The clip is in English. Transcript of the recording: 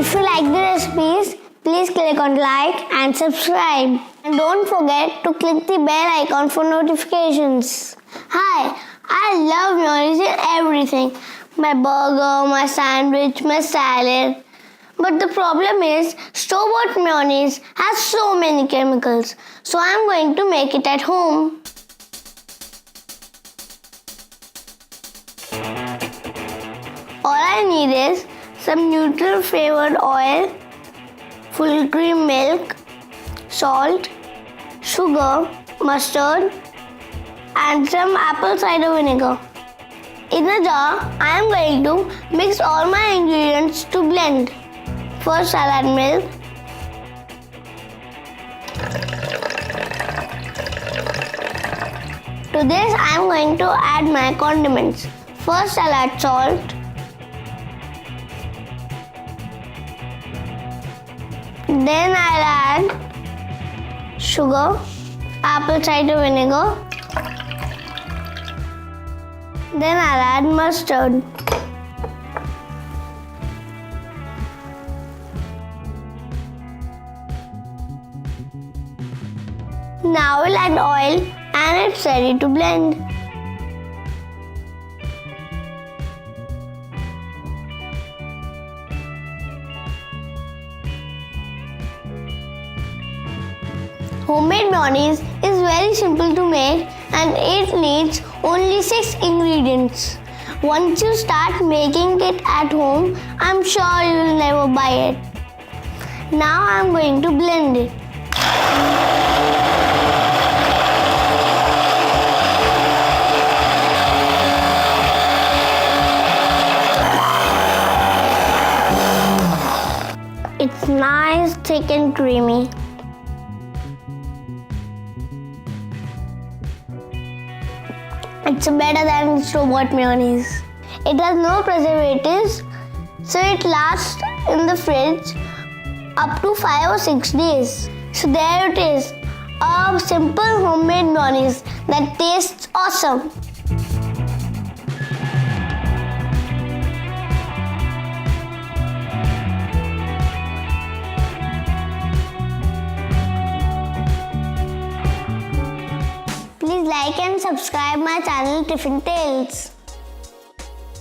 If you like the recipes, please click on like and subscribe. And don't forget to click the bell icon for notifications. Hi, I love mayonnaise in everything. My burger, my sandwich, my salad. But the problem is, store-bought mayonnaise has so many chemicals. So I'm going to make it at home. All I need is some neutral flavored oil, full cream milk, salt, sugar, mustard, and some apple cider vinegar. In a jar, I am going to mix all my ingredients to blend. First, I'll add milk. To this, I am going to add my condiments. First, I'll add salt. Then I'll add sugar, apple cider vinegar. Then I'll add mustard. Now we'll add oil and it's ready to blend. Homemade mayonnaise is very simple to make and it needs only 6 ingredients. Once you start making it at home, I'm sure you will never buy it. Now I'm going to blend it. It's nice, thick and creamy. It's better than store-bought mayonnaise. It has no preservatives, so it lasts in the fridge up to 5 or 6 days. So there it is, a simple homemade mayonnaise that tastes awesome. Please like and subscribe my channel Tiffin Tales.